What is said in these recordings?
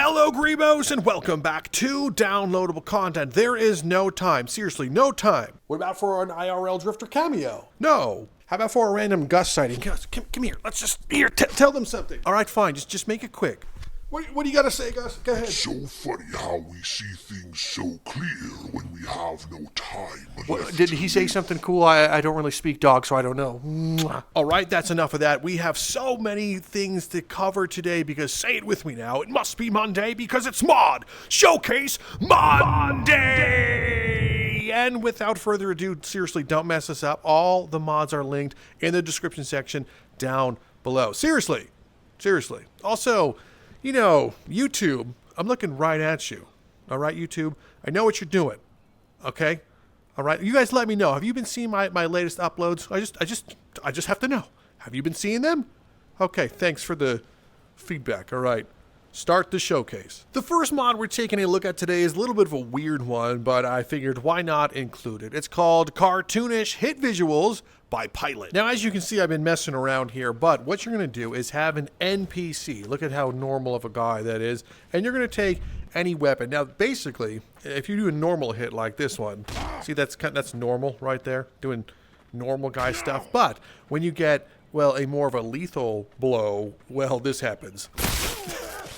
Hello, Grebos, and welcome back to downloadable content. There is no time. Seriously, no time. What about for an IRL Drifter cameo? No. How about for a random Gus sighting? Gus, come here. Let's just, here, tell them something. All right, fine. Just make it quick. What do you got to say, Gus? Go ahead. So funny how we see things so clear when we have no time left. Did he say something cool? I don't really speak dog, so I don't know. Mwah. All right, that's enough of that. We have so many things to cover today because, say it with me now, it must be Monday because it's Mod Showcase Monday! And without further ado, seriously, don't mess us up. All the mods are linked in the description section down below. Seriously. Also, you know, YouTube, I'm looking right at you. All right, YouTube? I know what you're doing. Okay? All right? You guys let me know. Have you been seeing my latest uploads? I just have to know. Have you been seeing them? Okay, thanks for the feedback. All right. Start the showcase. The first mod we're taking a look at today is a little bit of a weird one, but I figured why not include it. It's called Cartoonish Hit Visuals by Pilot. Now, as you can see, I've been messing around here, but what you're going to do is have an NPC. Look at how normal of a guy that is. And you're going to take any weapon. Now, basically, if you do a normal hit like this one, see that's normal right there, doing normal guy stuff. But when you get, well, a more of a lethal blow, well, this happens.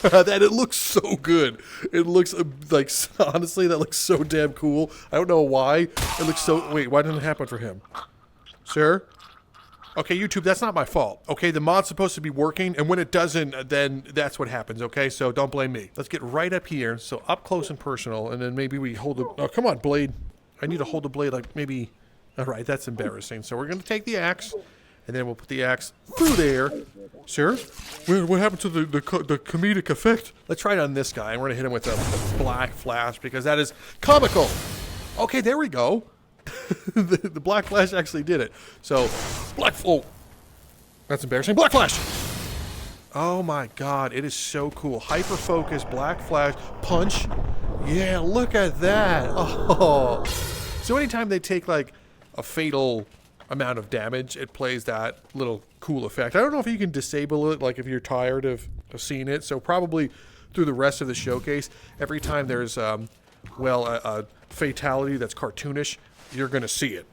That it looks so good. It looks like, honestly, that looks so damn cool. I don't know why. It looks so, wait, why didn't it happen for him? Sir? Okay, YouTube, that's not my fault. Okay, the mod's supposed to be working, and when it doesn't, then that's what happens, okay? So don't blame me. Let's get right up here, so up close and personal, and then maybe we hold the, oh, come on, blade. I need to hold the blade like maybe, all right, that's embarrassing. So we're going to take the axe, and then we'll put the axe through there. Sir? What happened to the comedic effect? Let's try it on this guy, and we're going to hit him with a black flash, because that is comical. Okay, there we go. the black flash actually did it. So, oh, that's embarrassing. Black flash! Oh my god, it is so cool. Hyper focus, black flash, punch. Yeah, look at that. Oh. So anytime they take like a fatal amount of damage, it plays that little cool effect. I don't know if you can disable it, like if you're tired of seeing it. So probably through the rest of the showcase, every time there's a fatality that's cartoonish, you're gonna see it.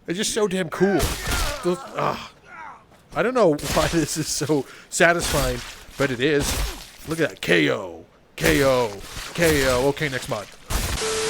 It's just so damn cool. I don't know why this is so satisfying, but it is. Look at that. KO. Okay, next mod.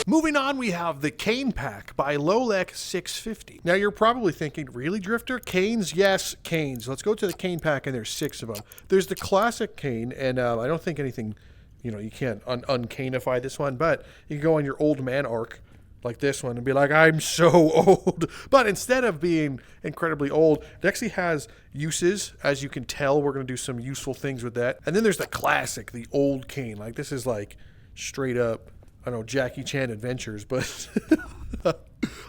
Moving on, we have the Cane Pack by Lolek 650. Now, you're probably thinking, really, Drifter? Canes? Yes, canes. Let's go to the Cane Pack, and there's 6 of them. There's the classic cane, and I don't think anything, you know, you can't uncanify this one, but you can go on your old man arc, like this one, and be like, I'm so old. But instead of being incredibly old, it actually has uses. As you can tell, we're going to do some useful things with that. And then there's the classic, the old cane. Like, this is like straight up, I don't know, Jackie Chan Adventures, but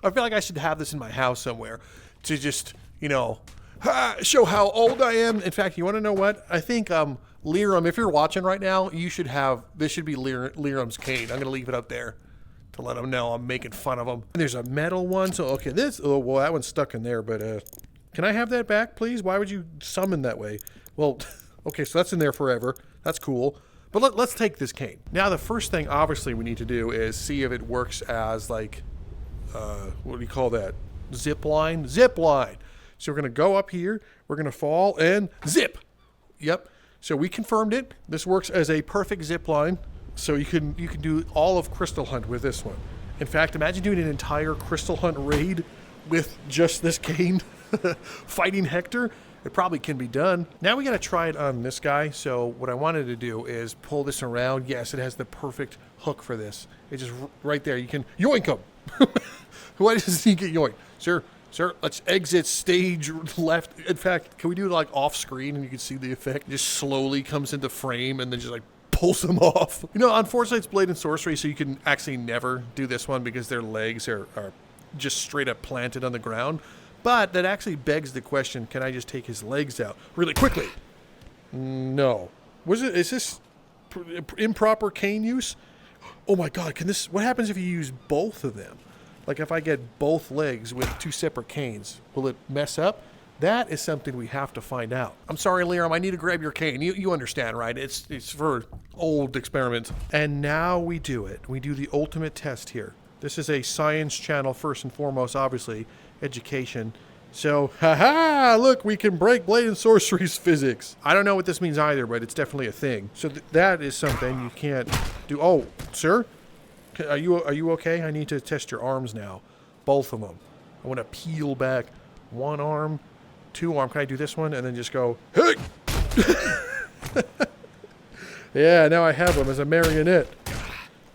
I feel like I should have this in my house somewhere to just, you know, show how old I am. In fact, you want to know what? I think Liram, if you're watching right now, you should have, this should be Liram's cane. I'm going to leave it up there to let him know I'm making fun of him. And there's a metal one, so okay, well, that one's stuck in there, but can I have that back, please? Why would you summon that way? Well, okay, so that's in there forever. That's cool. But let's take this cane. Now, the first thing, obviously, we need to do is see if it works as, like, what do you call that? Zip line? Zip line. So we're going to go up here, we're going to fall, and zip. Yep. So we confirmed it. This works as a perfect zip line. So you can do all of Crystal Hunt with this one. In fact, imagine doing an entire Crystal Hunt raid with just this cane. Fighting Hector. It probably can be done. Now we got to try it on this guy. So what I wanted to do is pull this around. Yes, it has the perfect hook for this. It's just right there. You can yoink him. Why does he get yoinked? Sir, let's exit stage left. In fact, can we do it like off screen and you can see the effect? It just slowly comes into frame and then just like pulls them off. You know, unfortunately it's Blade and Sorcery, so you can actually never do this one because their legs are just straight up planted on the ground. But that actually begs the question, can I just take his legs out really quickly? No. Is this improper cane use? Oh my god, what happens if you use both of them? Like if I get both legs with 2 separate canes, will it mess up? That is something we have to find out. I'm sorry, Liam, I need to grab your cane. You understand, right? It's for old experiments. And now we do it. We do the ultimate test here. This is a science channel first and foremost, obviously, education. So, haha, look, we can break Blade and Sorcery's physics. I don't know what this means either, but it's definitely a thing. So that is something you can't do. Oh, sir? Are you okay? I need to test your arms now. Both of them. I want to peel back one arm, two arm. Can I do this one? And then just go, hey! Yeah, now I have them as a marionette.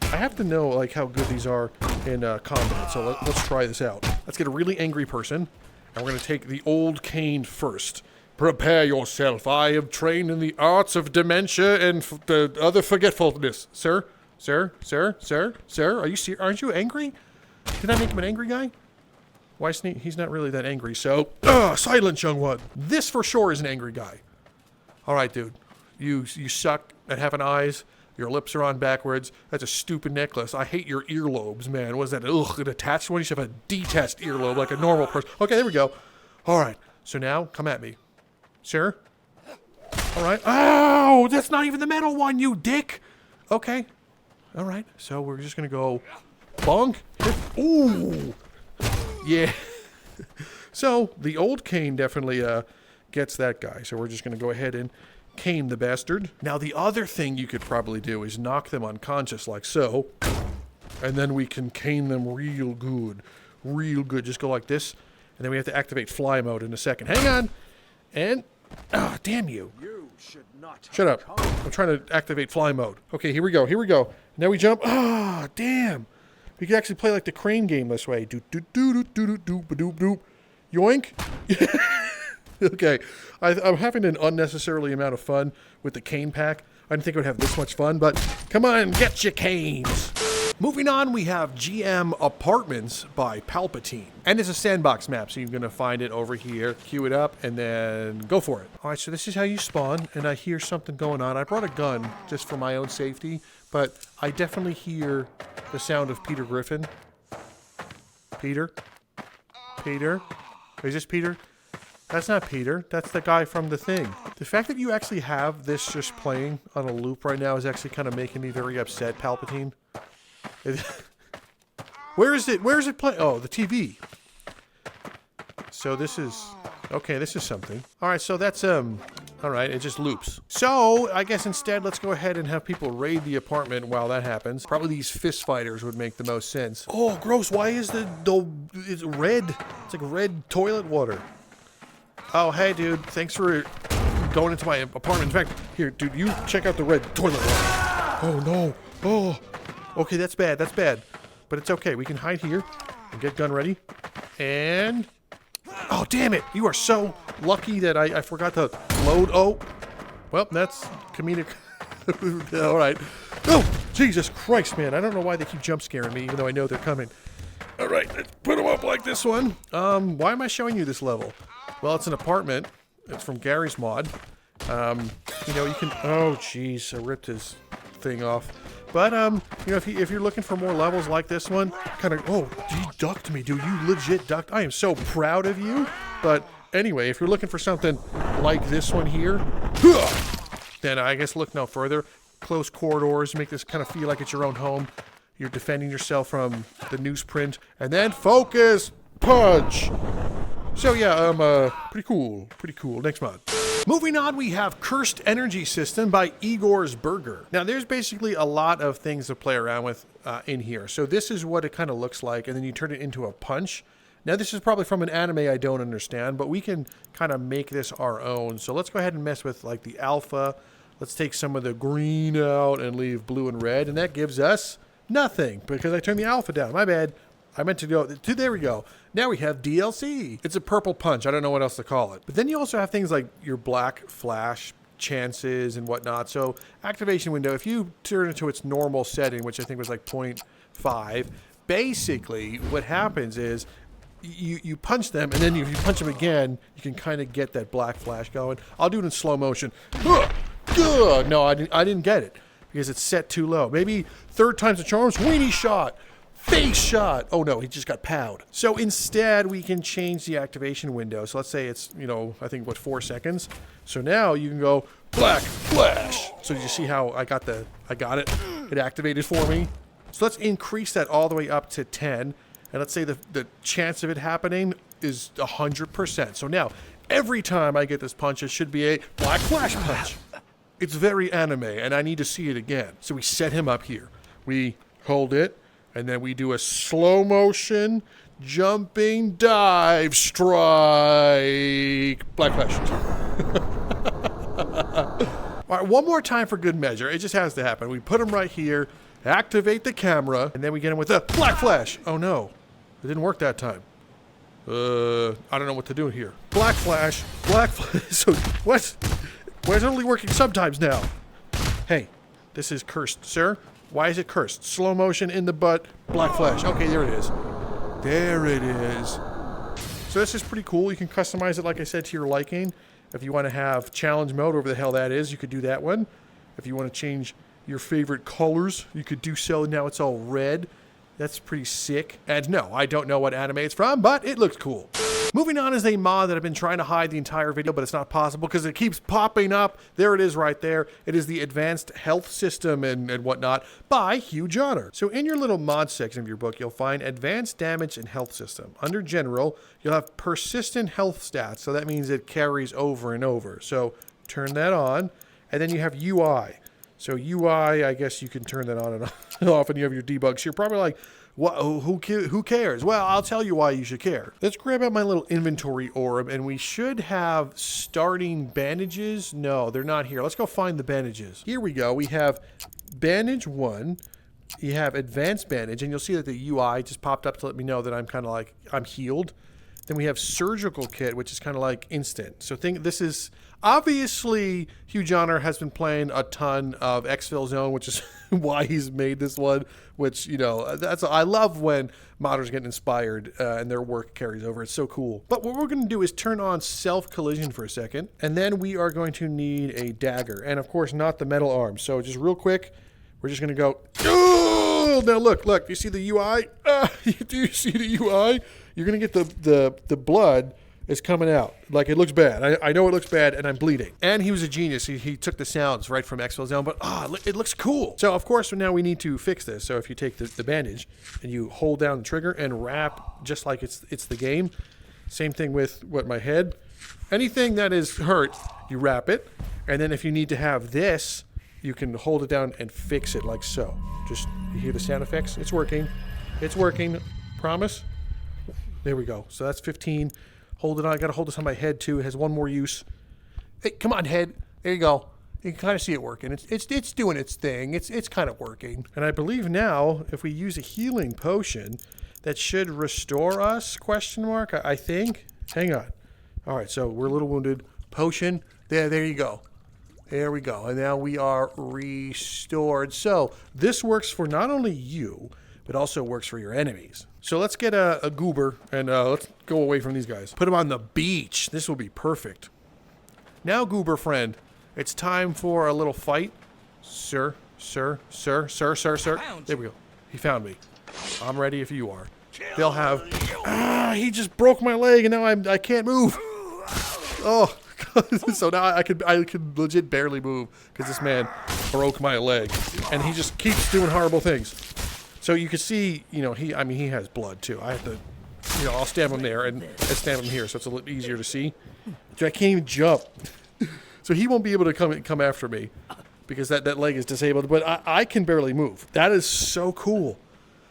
I have to know, like, how good these are in combat. So let's try this out. Let's get a really angry person. And we're going to take the old cane first. Prepare yourself. I have trained in the arts of dementia and the other forgetfulness. Sir? Sir? Sir? Sir? Sir? Aren't you angry? Did I make him an angry guy? Why isn't he? He's not really that angry, so... silence, young one. This for sure is an angry guy. Alright, dude. You suck at having eyes. Your lips are on backwards. That's a stupid necklace. I hate your earlobes, man. What is that? Ugh, an attached one? You should have a detest earlobe like a normal person. Okay, there we go. Alright, so now, come at me. Sir? Alright. Oh, that's not even the metal one, you dick! Okay. Alright, so we're just gonna go... bonk. Ooh! Yeah. So, the old cane definitely gets that guy. So we're just gonna go ahead and cane the bastard. Now the other thing you could probably do is knock them unconscious like so. And then we can cane them real good. Real good. Just go like this. And then we have to activate fly mode in a second. Hang on. And... ah, damn you. You should not shut up. I'm trying to activate fly mode. Okay, here we go. Here we go. Now we jump. Ah, damn. We can actually play like the crane game this way. Doop doop doop doop doop doop doop. Yoink. Okay, I'm having an unnecessarily amount of fun with the cane pack. I didn't think I would have this much fun, but come on, get your canes. Moving on, we have GM Apartments by Palpatine. And it's a sandbox map, so you're going to find it over here, queue it up, and then go for it. All right, so this is how you spawn, and I hear something going on. I brought a gun just for my own safety, but I definitely hear the sound of Peter Griffin. Peter? Peter? Is this Peter? That's not Peter. That's the guy from The Thing. The fact that you actually have this just playing on a loop right now is actually kind of making me very upset, Palpatine. Where is it? Where is it playing? Oh, the TV. So this is... okay, this is something. Alright, so that's, alright, it just loops. So, I guess instead, let's go ahead and have people raid the apartment while that happens. Probably these fist fighters would make the most sense. Oh, gross. Why is it's red? It's like red toilet water. Oh, hey, dude. Thanks for going into my apartment. In fact, here, dude, you check out the red toilet water. Oh, no. Oh. Okay, that's bad. That's bad. But it's okay. We can hide here and get gun ready. And... oh, damn it. You are so lucky that I forgot to load. Oh. Well, that's comedic. All right. Oh, Jesus Christ, man. I don't know why they keep jump scaring me, even though I know they're coming. All right, let's put them up like this one. Why am I showing you this level? Well, it's an apartment. It's from Gary's mod. You know, you can... oh, jeez. I ripped his thing off. But, you know, if you're looking for more levels like this one, kind of... oh, you ducked me, dude. You legit ducked. I am so proud of you. But, anyway, if you're looking for something like this one here, then I guess look no further. Close corridors. Make this kind of feel like it's your own home. You're defending yourself from the newsprint. And then focus! Punch! So yeah, pretty cool. Pretty cool. Next mod. Moving on, we have Cursed Energy System by Egorsburger. Now, there's basically a lot of things to play around with in here. So this is what it kind of looks like, and then you turn it into a punch. Now, this is probably from an anime I don't understand, but we can kind of make this our own. So let's go ahead and mess with, like, the alpha. Let's take some of the green out and leave blue and red, and that gives us nothing, because I turned the alpha down. My bad. I meant to go to... there we go. Now we have DLC. It's a purple punch. I don't know what else to call it. But then you also have things like your black flash chances and whatnot. So activation window, if you turn it to its normal setting, which I think was like 0.5, basically what happens is you punch them, and then if you punch them again, you can kind of get that black flash going. I'll do it in slow motion. No, I didn't get it because it's set too low. Maybe third time's the charm. Weenie shot. face shot. Oh no, he just got powed. So instead, we can change the activation window. So let's say it's, you know, I think what, 4 seconds. So now you can go black flash. So did you see how I got it? It activated for me. So let's increase that all the way up to 10. And let's say the chance of it happening is 100%. So now, every time I get this punch, it should be a black flash punch. It's very anime, and I need to see it again. So we set him up here. We hold it, and then we do a slow motion, jumping dive strike. Black flash. All right, one more time for good measure. It just has to happen. We put him right here, activate the camera, and then we get him with a black flash. Oh no, it didn't work that time. I don't know what to do here. Black flash. So what? Why is it only working sometimes now? Hey, this is cursed, sir. Why is it cursed? Slow motion in the butt, black flash. Okay, there it is. There it is. So this is pretty cool. You can customize it, like I said, to your liking. If you want to have challenge mode, whatever the hell that is, you could do that one. If you want to change your favorite colors, you could do so. Now it's all red. That's pretty sick. And no, I don't know what anime it's from, but it looks cool. Moving on is a mod that I've been trying to hide the entire video, but it's not possible because it keeps popping up. There it is right there. It is the Advanced Health System and whatnot by HuJohner. So in your little mod section of your book, you'll find Advanced Damage and Health System. Under General, you'll have Persistent Health Stats. So that means it carries over and over. So turn that on. And then you have UI. So UI, I guess you can turn that on and off, and you have your debugs. You're probably like, what, who cares? Well, I'll tell you why you should care. Let's grab out my little inventory orb, and we should have starting bandages. No, they're not here. Let's go find the bandages. Here we go. We have bandage 1. You have advanced bandage, and you'll see that the UI just popped up to let me know that I'm kind of like, I'm healed. Then we have surgical kit, which is kind of like instant. So this is obviously HuJohner has been playing a ton of Exfil Zone, which is why he's made this one. Which, you know, I love when modders get inspired and their work carries over. It's so cool. But what we're going to do is turn on self collision for a second, and then we are going to need a dagger, and of course not the metal arm. So just real quick, we're just going to go. Oh, now look, you see the UI? Do you see the UI? You're going to get the blood is coming out. Like, it looks bad. I know it looks bad, and I'm bleeding. And he was a genius. He took the sounds right from Exfil Zone, but it looks cool. So, of course, now we need to fix this. So if you take the bandage and you hold down the trigger and wrap just like it's the game. Same thing with my head. Anything that is hurt, you wrap it. And then if you need to have this, you can hold it down and fix it like so. Just, you hear the sound effects? It's working. It's working. Promise? There we go. So that's 15. Hold it on. I got to hold this on my head too. It has one more use. Hey, come on, head. There you go. You can kind of see it working. It's doing its thing. It's kind of working. And I believe now, if we use a healing potion, that should restore us? Question mark. I think. Hang on. All right. So we're a little wounded. Potion. There you go. There we go. And now we are restored. So this works for not only you, but also works for your enemies. So let's get a goober and let's go away from these guys. Put him on the beach. This will be perfect. Now, goober friend, it's time for a little fight. Sir. There we go. He found me. I'm ready if you are. They'll have... he just broke my leg and now I can't move. Oh, so now I could legit barely move because this man broke my leg. And he just keeps doing horrible things. So you can see, you know, he has blood too. I have to, you know, I'll stab him there and stab him here, so it's a little easier to see. Dude, I can't even jump. So he won't be able to come after me because that leg is disabled, but I can barely move. That is so cool.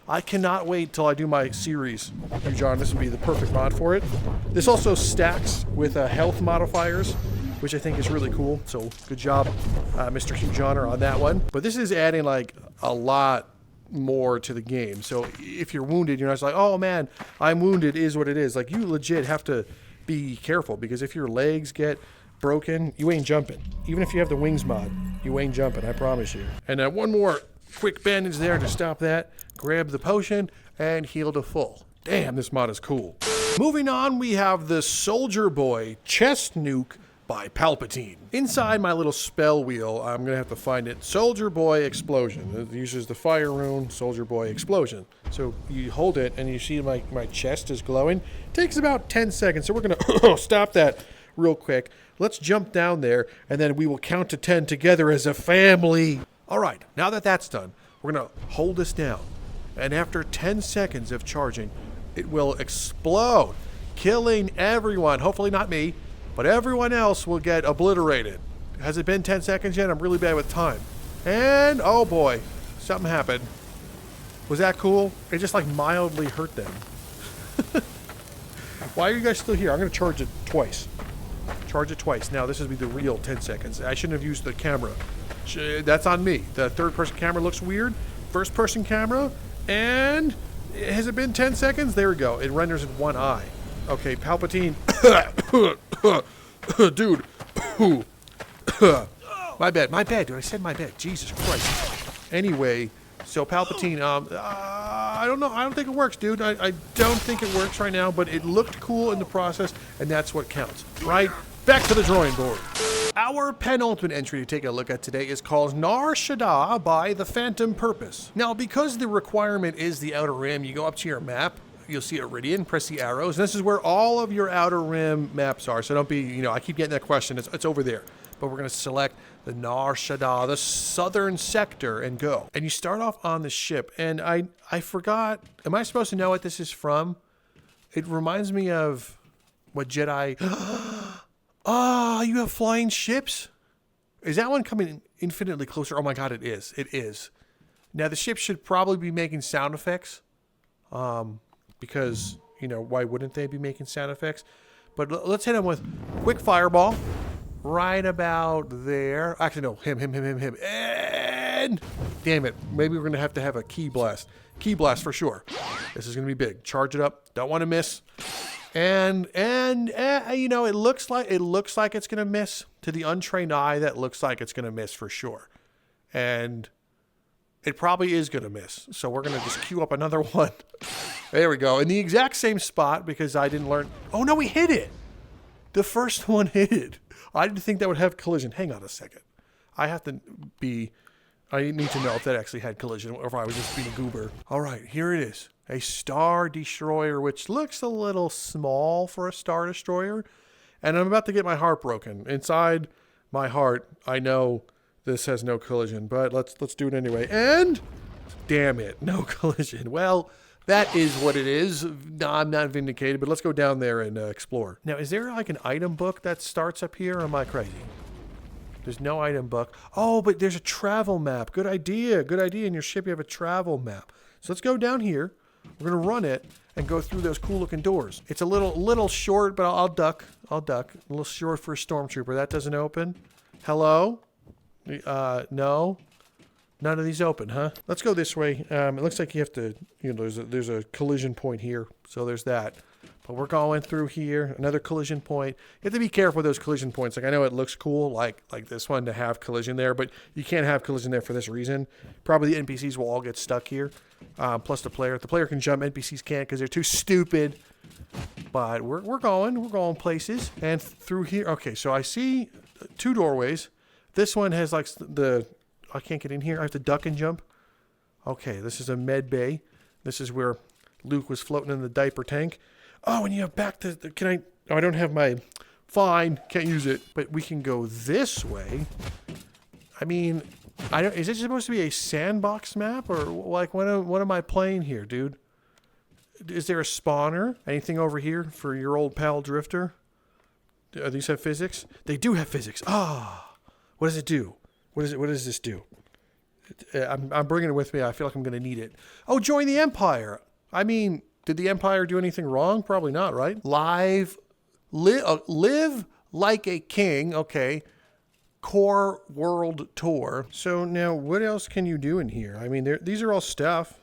I cannot wait till I do my series, HuJohner. This would be the perfect mod for it. This also stacks with health modifiers, which I think is really cool. So good job, Mr. HuJohner, on that one. But this is adding like a lot more to the game. So if you're wounded, you're not just like, oh man, I'm wounded is what it is. Like, you legit have to be careful because if your legs get broken, you ain't jumping. Even if you have the wings mod, you ain't jumping, I promise you. And one more quick bandage there to stop that. Grab the potion and heal to full. Damn, this mod is cool. Moving on, we have the Soldier Boy chest nuke by Palpatine. Inside my little spell wheel, I'm going to have to find it. Soldier Boy Explosion. It uses the fire rune, Soldier Boy Explosion. So you hold it and you see my chest is glowing. It takes about 10 seconds. So we're going to stop that real quick. Let's jump down there and then we will count to 10 together as a family. All right, now that that's done, we're going to hold this down. And after 10 seconds of charging, it will explode, killing everyone. Hopefully not me. But everyone else will get obliterated. Has it been 10 seconds yet? I'm really bad with time. And, oh boy, something happened. Was that cool? It just like mildly hurt them. Why are you guys still here? I'm going to charge it twice. Charge it twice. Now, this will be the real 10 seconds. I shouldn't have used the camera. That's on me. The third-person camera looks weird. First-person camera. And has it been 10 seconds? There we go. It renders in one eye. Okay, Palpatine. Dude. My bad, dude. I said my bad. Jesus Christ. Anyway, so Palpatine, I don't know. I don't think it works, dude. I don't think it works right now, but it looked cool in the process, and that's what counts, right? Back to the drawing board. Our penultimate entry to take a look at today is called Nar Shaddaa by the PhantomPurpose. Now, because the requirement is the outer rim, you go up to your map. You'll see Iridian, press the arrows. And this is where all of your outer rim maps are. So don't be, I keep getting that question. It's over there. But we're going to select the Nar Shaddaa, the southern sector, and go. And you start off on the ship. And I forgot, am I supposed to know what this is from? It reminds me of what Jedi... Ah, you have flying ships? Is that one coming infinitely closer? Oh my God, it is. It is. Now, the ship should probably be making sound effects. Because, why wouldn't they be making sound effects? But let's hit them with quick fireball. Right about there. Actually, no. Him. And damn it. Maybe we're going to have a key blast. Key blast for sure. This is going to be big. Charge it up. Don't want to miss. And it looks like it's going to miss. To the untrained eye, that looks like it's going to miss for sure. And it probably is going to miss. So we're going to just queue up another one. There we go. In the exact same spot because I didn't learn. Oh, no, we hit it. The first one hit it. I didn't think that would have collision. Hang on a second. I need to know if that actually had collision or if I was just being a goober. All right, here it is. A Star Destroyer, which looks a little small for a Star Destroyer. And I'm about to get my heart broken. Inside my heart, I know this has no collision, but let's do it anyway. And damn it, no collision. Well, that is what it is. No, I'm not vindicated, but let's go down there and explore. Now, is there like an item book that starts up here, or am I crazy? There's no item book. Oh, but there's a travel map. Good idea. Good idea. In your ship, you have a travel map. So let's go down here. We're going to run it and go through those cool looking doors. It's a little short, but I'll duck. A little short for a stormtrooper. That doesn't open. Hello? No. None of these open, huh? Let's go this way. It looks like you have to, there's a collision point here. So there's that. But we're going through here. Another collision point. You have to be careful with those collision points. Like, I know it looks cool, like this one, to have collision there, but you can't have collision there for this reason. Probably the NPCs will all get stuck here. Plus the player. The player can jump. NPCs can't because they're too stupid. But we're going places. And through here. Okay, so I see 2 doorways. This one has like I can't get in here. I have to duck and jump. Okay, this is a med bay. This is where Luke was floating in the diaper tank. Oh, and you have back to I don't have my, fine, can't use it. But we can go this way. I mean, is it supposed to be a sandbox map? Or like, what am I playing here, dude? Is there a spawner? Anything over here for your old pal Drifter? Do these have physics? They do have physics. What does it do? What does this do? I'm bringing it with me. I feel like I'm going to need it. Oh, join the Empire. I mean, did the Empire do anything wrong? Probably not, right? Live like a king. Okay. Core World Tour. So now what else can you do in here? I mean, these are all stuff.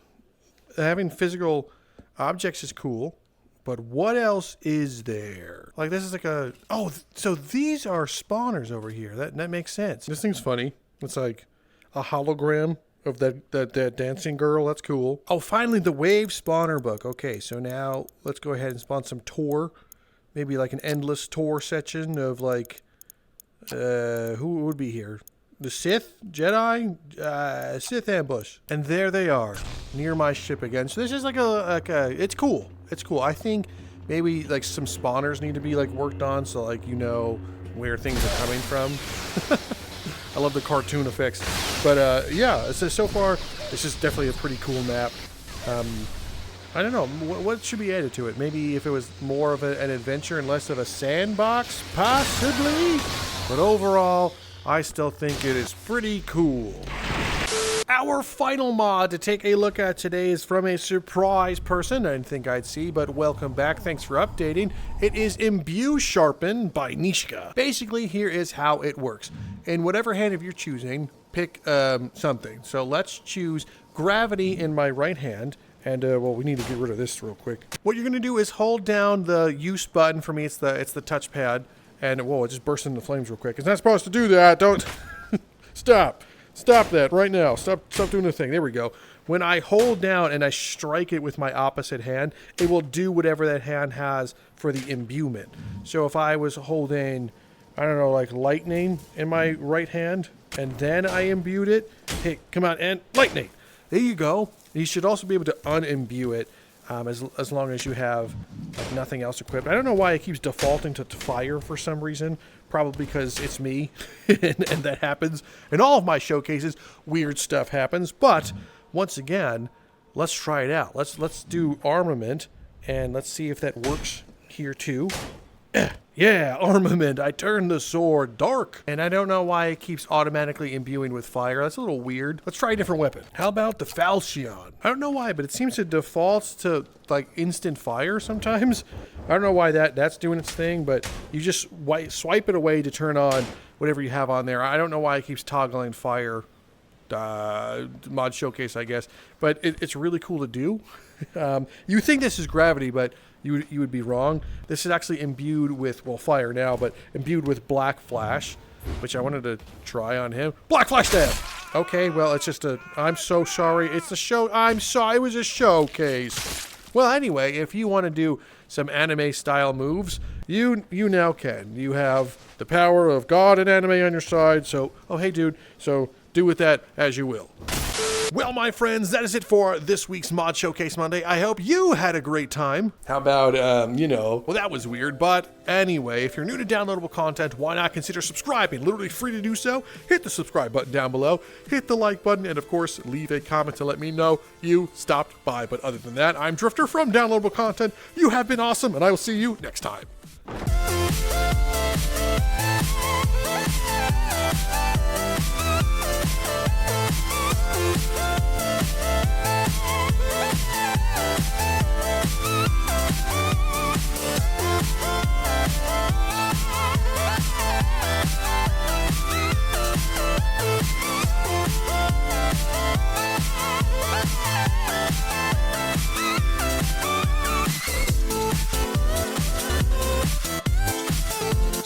Having physical objects is cool. But what else is there? Like, this is like so these are spawners over here. That makes sense. This thing's funny. It's like a hologram of that dancing girl. That's cool. Oh, finally, the Wave Spawner book. Okay, so now let's go ahead and spawn some tour. Maybe like an endless tour section of like Who would be here? The Sith, Jedi, Sith ambush, and there they are near my ship again. So this is like a it's cool. It's cool. I think maybe like some spawners need to be like worked on, so like you know where things are coming from. I love the cartoon effects, but yeah. So far, this is definitely a pretty cool map. I don't know what should be added to it. Maybe if it was more of an adventure and less of a sandbox, possibly. But overall, I still think it is pretty cool. Our final mod to take a look at today is from a surprise person I didn't think I'd see, but welcome back. Thanks for updating. It is Imbue Sharpen by Neeshka. Basically, here is how it works. In whatever hand of your choosing, pick something. So let's choose gravity in my right hand. And, well, we need to get rid of this real quick. What you're going to do is hold down the use button. For me, it's the touchpad. And, whoa, it just burst into flames real quick. It's not supposed to do that. Don't. Stop. Stop that right now. Stop doing the thing. There we go. When I hold down and I strike it with my opposite hand, it will do whatever that hand has for the imbuement. So if I was holding, I don't know, like lightning in my right hand, and then I imbued it, hey, come on, and lightning. There you go. You should also be able to unimbue it as long as you have like, nothing else equipped. I don't know why it keeps defaulting to fire for some reason. Probably because it's me, and that happens in all of my showcases. Weird stuff happens. But once again, let's try it out. Let's do armament, and let's see if that works here too. Yeah, armament. I turned the sword dark. And I don't know why it keeps automatically imbuing with fire. That's a little weird. Let's try a different weapon. How about the falchion? I don't know why, but it seems to default to like instant fire sometimes. I don't know why that's doing its thing, but you just swipe it away to turn on whatever you have on there. I don't know why it keeps toggling fire. Mod showcase, I guess. But it's really cool to do. You think this is gravity, but you would be wrong. This is actually imbued with, well, fire now, but imbued with black flash, which I wanted to try on him. Black flash stab! Okay, well, it's just I'm so sorry. It's a show. I'm sorry. It was a showcase. Well, anyway, if you want to do some anime-style moves, you now can. You have the power of God and anime on your side, so, oh, hey, dude, so do with that as you will. Well, my friends, that is it for this week's Mod Showcase Monday. I hope you had a great time. How about, well, that was weird, but anyway, if you're new to downloadable content, why not consider subscribing? Literally free to do so. Hit the subscribe button down below, hit the like button, and of course, leave a comment to let me know you stopped by. But other than that, I'm Drifter from Downloadable Content. You have been awesome, and I will see you next time.